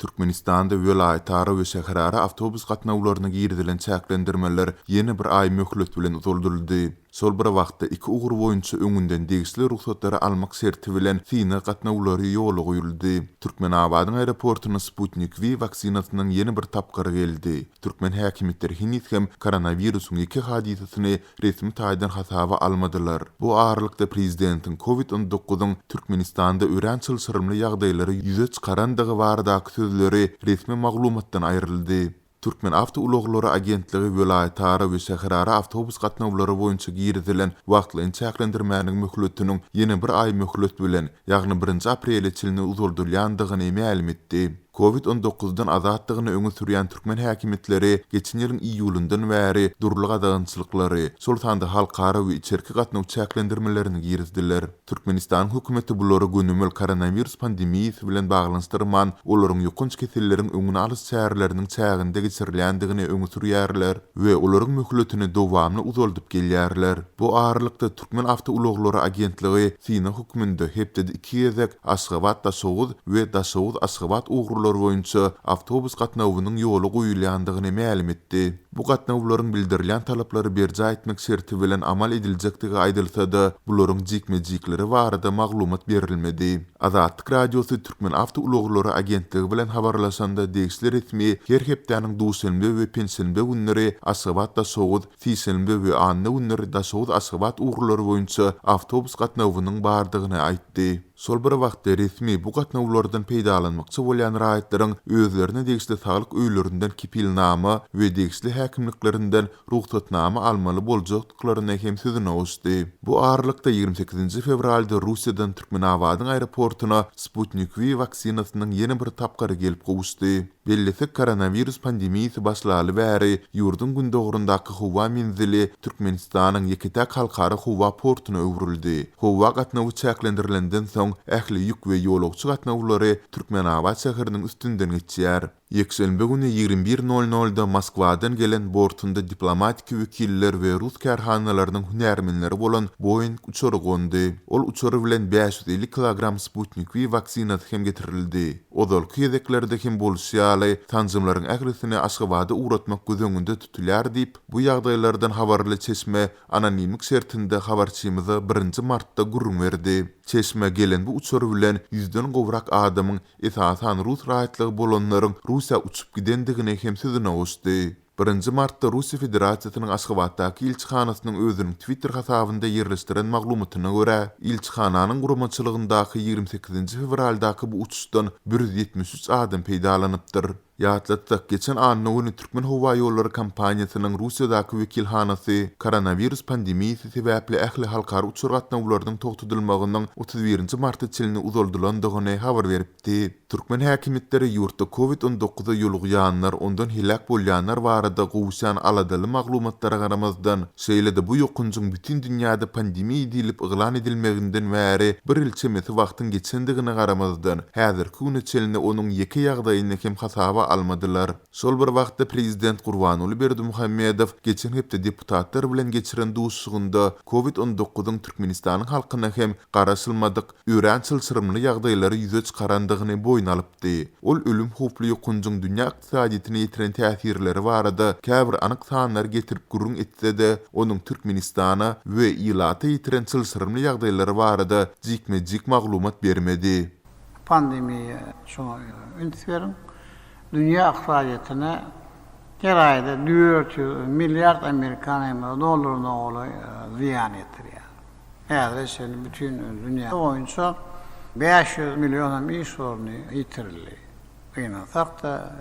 Türkmenistan'da vilayetara ve şäherlere avtobus gatnawlaryna girdilen çäklendirmeler ýene bir ay möhlet bilen uzulduruldy. Sol bir wagtda iki ugur boýunça öňünden degisli ruhsatlary almak serti bilen Sina gatnawlary ýoly goýuldy. Türkmenabadyň aeroportyna Sputnik V vaksinasynyň ýeni bir tapgary geldi. Türkmen häkimetleri hinit hem koronawirusyň iki hadisasyny resmi taýdan hasaba almadylar. Bu aralykda prezidentiň COVID-19 Türkmenistanda ören çylşyrymly ýagdaýlary ýüze çykarandygy baradaky sözleri resmi maglumatdan aýryldy. Türkmen Avto Uloglary Agentligi vilayetara we şäherlere avtobus gatnawlary boýunça girdilen wagtlyň çäklendirmäniň möhletiniň ýene bir ay möhlet bilen ýagny 1 aprel çylny uzuldurýandygyny ma'lum etdi. COVID-19'dan azatlygyny öňe sürýän türkmen häkimetleri geçen ýylyň iýulundan bäri durluk adagyňçylyklary, sultanda halkara we içerki gatnaw çäklendirmelerini girdiler. Türkmenistan hökümeti bulary günümel koronavirus pandemiýasy bilen baglanyşdyrman, olaryň ýokynç keselleriň öňüne alys çärleriniň çäginde geçirilýändigini öňe sürýärler we olaryň möhletini dowamly uzuldyp gelýärler. Bu aralykda Türkmen Avto Uloglary Agentligi Sina höküminde hepde 2 ýezek Aşgabat Daşowuz we Daşowuz Aşgabat boýunça avtobus gatnawynyň ýoly goýulýandygyny ma'lum etdi. Bu gatnawlaryň bildirilýän talaplary berja etmek şerti bilen amal ediljekdigi aýdylsa-da, bularyň jikme-jikleri barada maglumat berilmedi. Azatlyk radiosy Türkmen Avto Uloglary Agentligi bilen habarlaşanda degisli resmi her hepdäniň duşanbe we pensiýanbe günleri Aşgabat Daşowuz, fiýsenbe we anny günleri Daşowuz Aşgabat ugrulary boýunça avtobus gatnawynyň bardygyny aýtdy. Sol bir wagtda resmi bu gatnawlardan peýdalanmakçy bolýan raýatlaryň özlerine degisli saglyk öýlerinden kipilnama we degisli häkimliklerinden ruhsatnama almaly boljakdyklaryna hem sözüne oşdy. Bu aralykda 28 fevralda Russiýadan Türkmenabadyň aeroportyna Sputnik V vaksinasynyň ýeni bir tapgary gelip gowuşdy. Bellesi koronavirus pandemiýasy başlaly bäri ýurdun gündogrundaky howa menzili Türkmenistanyň Yeketek halkara howa portyna öwrüldi. Howa gatnawy çäklendirilenden soň ähli ýük we ýolagçy gatnawlary Türkmenabad şäheriniň üstünden geçýär. Ýekşembe güni 21:00-da Moskwadan gelen bortunda diplomatik wekiller we Rus kärhanalarynyň hünärmenleri bolan Boeing uçary goňdy. Ol uçary bilen 550 kg Sputnik V vaksinasy hem getirildi. Odalky ýedeklerde hem bolşýaly tanzymlaryň ählisini Aşgabada uğratmak gözüňünde tutulýar diýip, bu ýagdaýlardan habarly Çeşme anonimlik şertinde habarçymyza 1 martda gurrun berdi. Çeşme gelen bu uçary bilen 100den gowrak adamyň esasan Rus raýatlygy bolanlaryň Russiýa uçup gidendigine hem sözüne oşdy. 1 martda Russiýa Federasiýasynyň Aşgabatdaky ilçihanasynyň özüniň Twitter hasabynda ýerleşdiren maglumatyna görä, ilçihananyň guramaçylygyndaky 28 fevraldaky bu uçuşdan 173 adam peýdalanypdyr. Ýatlatdak geçen anny Türkmen Howa ýollary kampaniýasynyň Russiýadaky wekilhanasy koronavirus pandemiýasy sebäpli ähli halkara uçur gatnawlarynyň togtudylmagynyň 31 martda çylny uzuldulandygyny habar beripdi. Türkmen häkimetleri ýurtda COVID-19 ýolugýanlar ondan helak bolýanlar barada gowuşan aladaly maglumatlara garamazdan şeýlede bu ýokunjyň bütün dünýäde pandemiýa diýilip yglan edilmeginden bäri bir ilçemeti wagtyň geçendigine garamazdan häzirki güne çylny onuň ýeke ýagdaýyny hem hasaba almadylar. Sol bir wagtda prezident Gurbanuly Berdimuhammedow geçen hepde deputatlar bilen geçiren duşugynda COVID-19 Türkmenistanyň halkyna hem garaşylmadyk ören çylşyrymly ýagdaýlary ýüze çykarandygyny boýun alypdy. Ol ölüm hoply ýokunjyň dünýä ykdysadytyna ýetiren täsirleri barada käbir anyk sanlar getirip gurrun etse-de, onuň Türkmenistana we ýylata ýetiren çylşyrymly ýagdaýlary barada jikme-jik maglumat bermedi. Pandemiýa şoňa ünsürin dünya ykdysadytyna her aýda 400 milyard Amerikan dollaryna oly ziýan etdirýär. Häzir şeň bütün dünýä boýunça 500 milyon iş orny ýitirildi. Ýa-da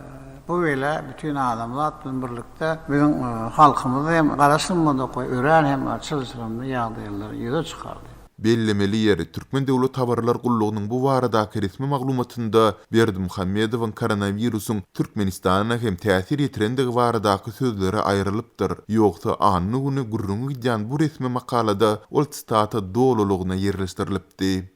bu wele bütün adamlar birlikde bizim halkymyzy hem garaşylmadyk ören hem çylşyrymly ýagdaýlary ýüze çykardy. Bellemeli ýeri Türkmen Döwlet Habarlar Gullugynyň bu baradaky resmi maglumatynda Berdimuhammedowyň koronawirusyň Türkmenistana hem täsir ýetirendigi baradaky sözleri aýrylypdyr. Ýogsa anny güni gurrun gidýän bu resmi makalada ol stata dolulugyna ýerleşdirilipdi.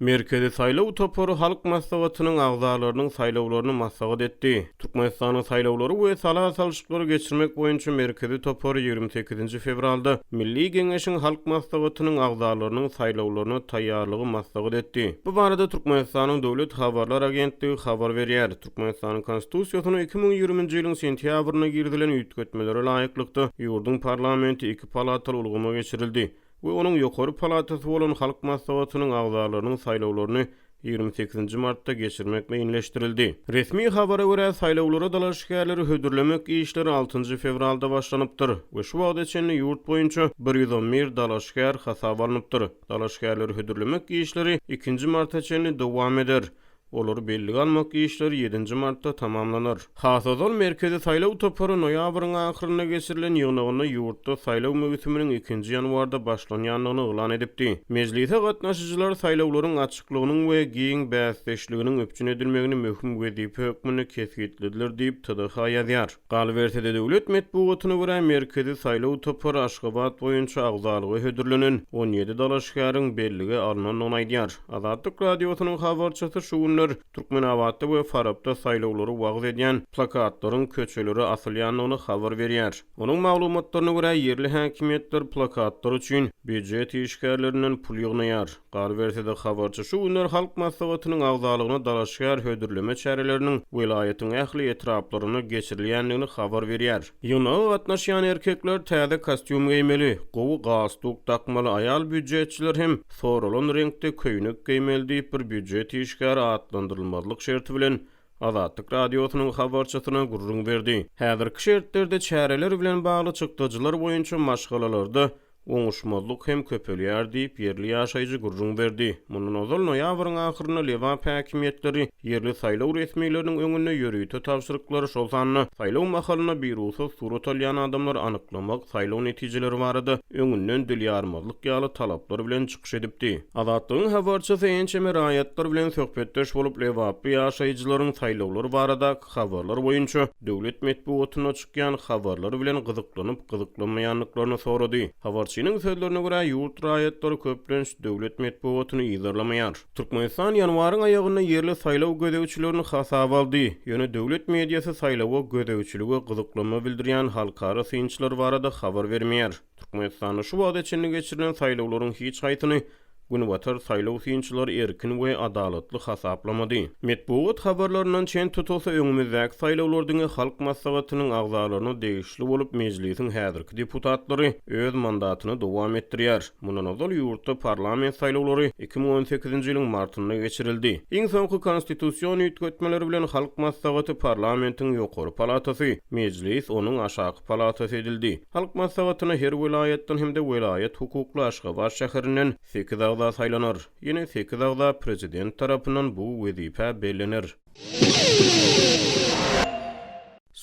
Merkezi saýlaw toporu halk maslahatynyň agzalarynyň saýlawlaryny maslahat etdi. Türkmenistanyň saýlawlary we sala salşyklary geçirmek boýunça merkezi toporu 28 fevralda Milli Geňeşiň halk maslahatynyň agzalarynyň saýlawlaryny taýýarlygy maslahat etdi. Bu barada Türkmenistanyň döwlet habarlar agentligi habar berýär. Türkmenistanyň konstitusiýasyna 2020-nji ýylyň sentýabryna girdilen üýtgetmelere laýyklykda ýurdun parlamenti 2 palataly ulgama geçirildi. We onuň ýokary palatasy bolan halk maslahatynyň agzalarynyň saýlawlaryny 28 martda geçirmek meýinleşdirildi. Resmi habara görä saýlawlara dalaşgärleri hödürlemek işleri 6 fevralda başlanypdyr we şu wagda içinde ýurt boýunça 111 dalaşgär hasap alınıpdyr. Dalaşgärleri hödürlemek işleri 2 martda içinde dowam eder. Olar belli almak işleri 7 martda tamamlanır. Hasazol merkezi saýlaw toporu noýabryň ahyryna geçirilen ýygnagyny ýurtda saýlaw möhütüminiň 2 ýanwarda başlanýanlygyny elan edipdi. Mejlise gatnaşyjylar saýlawlaryň açyklygynyň we giň bäsleşliginiň öpçün edilmegini möhüm wezipe hökmüni kesgitlediler diýip TDH ýazýar. Galbertede döwlet medeniýetine görä merkezi saýlaw toporu Aşgabat boýunça agzalygy hödürlenen 17 dalaşgaryň belligi alynan aýdýar. Azatlyk radiosynyň habarçysy şu Türkmenawatda we Farabda saýlawlary wagt edýän plakatlaryň köçeleri asylýanlygyny habar berýär. Onuň maglumatlaryna görä ýerli häkimetler plakatlar üçin büdjet işgärlerinden pul ýygnaýar. Galbertede habarçy şu günler halk maslahatynyň agzalygyna dalaşgär hödürleme çäreleriniň welaýatyň ähli etraplaryna geçirilýänligini habar berýär. Ýygynaga gatnaşýan erkekler täze kostyum giýmeli, gowy gastuk takmaly aýal büdjetçiler hem soralan renkde köýnek giýmeli diýip bir büdjet işgäri atlandyrylmalyk şerti bilen Azatlyk radiosynyň habarçysyna gurrun berdi. Häzirki şertlerde çäreler bilen bagly çykdyjylar boýunça maşgalalarda oňuşmazlyk hem köpelýär diýip ýerli ýaşaýjy gurrun berdi. Mundan ozal noýabryň ahyryna Lewap häkimetleri ýerli saýlaw resmiýetleriniň öňünde ýörüýte tapşyryklary şol sanly saýlaw mahalyna bir usul surat alýan adamlar anyklamak saýlaw netijeleri barada öňünden dilýarmazlyk ýaly talaplar bilen çykyş edipdi. Azatlygyň habarçysy ençeme raýatlar bilen söhbetdeş bolup Lewap ýaşaýjylaryň saýlawlary barada habarlar boýunça döwlet medeniýetine çykýan habarlary bilen gyzyklanmaýanlyklaryny sorady. Habarçynyň sözlerine görä ýurt raýatlary köplenç döwlet medeniýetini ýygyrlamaýar. Türkmenistan ýanwaryň aýagyna ýerli saýlaw gödäwçilerini hasap aldy. Ýöne döwlet mediýasy saýlawa gödäwçilige gyzyklanma bildirýän halkara synçylar barada habar bermeýär. Türkmenistanyň şu wagda içinde geçirilen saýlawlaryň hiç haýtyny Günwatar saýlaw synçylar erkin we adalatly hasaplamady. Medeniýet habarlarynyň çen tutulsa öňümizdäki saýlawlardyň halk maslahatynyň agzalaryny degişli bolup mejlisiň häzirki deputatlary öz mandatyny dowam etdirýär. Mundan ozal ýurtda parlament saýlawlary 2018-nji ýylyň martynda geçirildi. Iň soňky konstitusiýon üýtgetmeleri bilen halk maslahaty parlamentiň ýokary palatasy, mejlis onuň aşaky palatasy edildi. Halk maslahatyna her welaýatdan hem de welaýat hukukly Aşgabat şäherinden 8 agza saylanır. Yine 8 agza prezident tarapынан bu wezipe bellenir.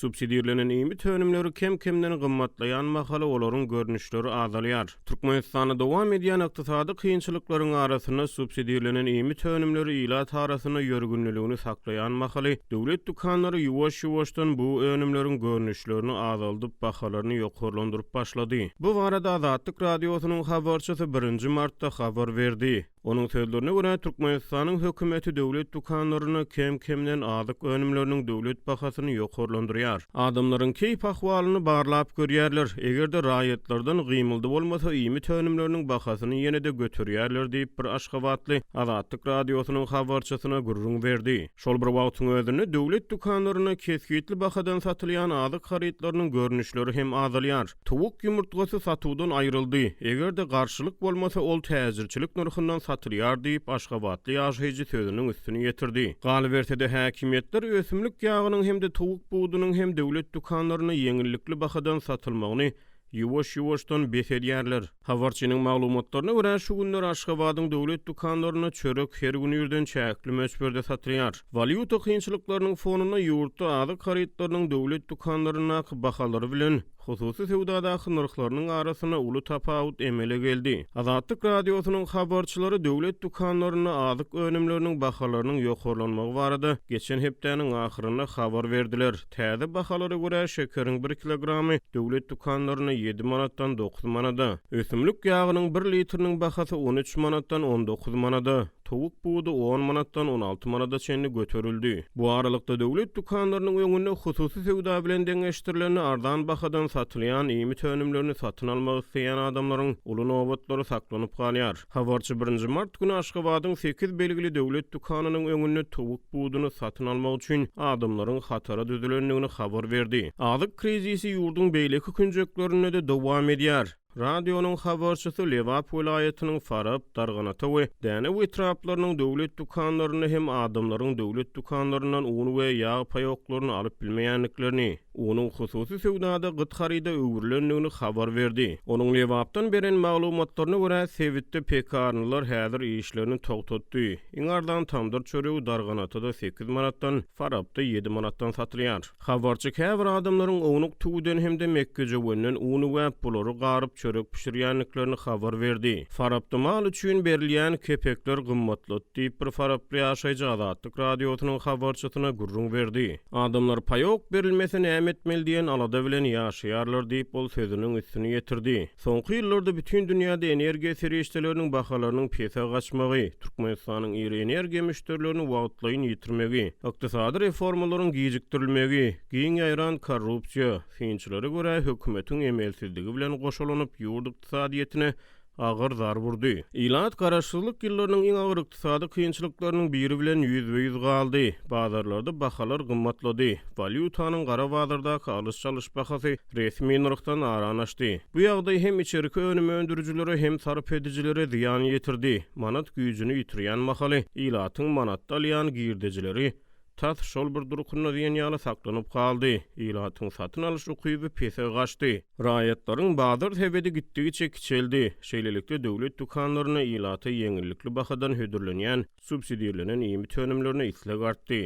Subsidiýalenen iýmit önümleri kem-kemden gymmatlaýan mahala olaryň görnüşleri azalýar. Türkmenistanda dowam edýän ykdysady kynçylyklaryň arasyna subsidiýalenen iýmit önümleri ila tarasyna ýörgünligini saklaýan mahaly döwlet dukanlary ýuwaş-ýuwaşdan bu önümleriň görnüşlerini azaldyp bahalaryny ýokarlandyryp başlady. Bu barada Azatlyk radiosynyň habarçysy 1 martda habar berdi. Onuň sözlerine görä Türkmenistanyň hökümeti döwlet dukanlaryna kem-kemden azyk önümleriniň döwlet bahasyny ýokarlandyrýar. Adamlaryň keýp ahwalyny barlap görýärler. Egerde raýatlardan gymyldy bolmasa iýmit önümleriniň bahasyny ýene-de götürýärler diýip bir Aşgabatly Azatlyk radiosynyň habarçysyna gurrun berdi. Şol bir wagtyň özünde döwlet dukanlaryna kesgitli bahadan satylýan azyk harytlarynyň görnüşleri hem azalýar. Towuk ýumurtgasy satuwdan aýryldy. Egerde garşylyk bolmasa ol täzirçilik narhyndan satylýar diýip Aşgabatly ýaşaýjy sözüniň üstüne ýetirdi. Galbertede häkimetler ösümlik ýagynyň hem de towuk buğdunyň hem döwlet dukanlaryna ýeňillikli bahadan satylmagyny ýuwaş-ýuwaşdan besedýärler. Habarçynyň maglumatlaryna görä şu günler Aşgabatyň döwlet dukanlaryna çörek her gün ýerden çäkli möçberde satylýar. Valyuta kynçylyklarynyň fonuna ýurtda azyk harytlarynyň döwlet dukanlaryna bahalary bilen hususy sewdadaky narhlarynyň arasyna uly tapawut emele geldi. Azatlyk radiosynyň habarçylary döwlet dukanlaryna azyk önümleriniň bahalarynyň ýokarlanmagy barada geçen hepdeniň ahyryna habar berdiler. Täze bahalary görä şekeriň 1 kilogramy döwlet dukanlaryna 7 manatdan 9 manada, ösümlik ýagynyň 1 litriniň bahasy 13 manatdan 19 manada, towuk buğdy 10 manatdan 16 manata çenli götürüldü. Bu aralykda döwlet dukanlarynyň öňünde hususy sewda bilen deňeşdirilen ardan bahadan satylýan ýemy tönümlerini satyn almak isleýän adamlaryň uly nobatlary saklanyp galýar. Habarçy 1 mart günü Aşgabatyň 8 belgili döwlet dukanynyň öňünde towuk buğdyny satyn almak üçin adamlaryň hatara düzülendigini habar berdi. Azyk krizisi ýurdun beýleki künjeklerine de dowam edýär. Radioның habarçysy Lewap welaýatynyň Farab, Darganata we Däne wetraplarynyň döwlet dukanlaryny hem adamlaryň döwlet dukanlaryndan un we ýağ paýoklaryny alyp bilmeýänliklerini, onuň hususy sewdada gytgaryda öwürlendigini habar berdi. Onuň Lewapdan beren maglumatlaryna görä Sewitde pekarnylar häzir işlerini togtatdy. Iňardan tamdyr çöregi Darganatada 8 manatdan, Farabda 7 manatdan satylýar. Habarçy käbir adamlaryň ownuq tuğden hemde Mekke jewenden uny we pulary garyp çörek pişirýänliklerini habar berdi. Farabda mal üçin berilýän kepekler gymmatlat diýip bir Farably ýaşaýjy Azatlyk radiosynyň habarçysyna gurrun berdi. Adamlar paýok berilmese näme etmeli diýen alada bilen ýaşaýarlar diýip bol sözüniň üstüne ýetirdi. Soňky ýyllarda bütün dünýäde energiýa serişdeleriniň bahalarynyň pese gaçmagy, Türkmenistanyň iri energiýa müşterilerini wagtlaýyn ýitirmegi, ykdysady reformalaryň gijikdirilmegi, giň ýaýran korrupsiýa, finçilere görä hökümetiň emelsizligi bilen goşulanyp ýurt ykdysadyetine agyr zar burdy. Ilat garaşsyzlyk ýyllarynyň iň agyr ykdysady kynçylyklarynyň biri bilen ýüzbe-ýüz galdy. Bazarlarda bahalar gymmatlady. Valyutanyň gara bazardaky alys-çalyş bahasy resmi nurkdan aranaşdy. Bu ýagdaý hem içeriki önüme öndürüjilere hem sarp edijilere ziýan ýetirdi. Manat güýjüni ýitirýän mahaly ilatyň manatda alýan girdejileri tas şol bir durukuna diýen ýaly saklanyp galdy. Ilatyň satyn alyş ukyby pese gaçdy. Raýatlaryň bazar sebedi gitdigi çekildi. Şeýlelikde döwlet dukanlaryna ilata ýeňillikli bahadan hödürlenýän, subsidiýelenen ýemy tönümlerini isleg artdy.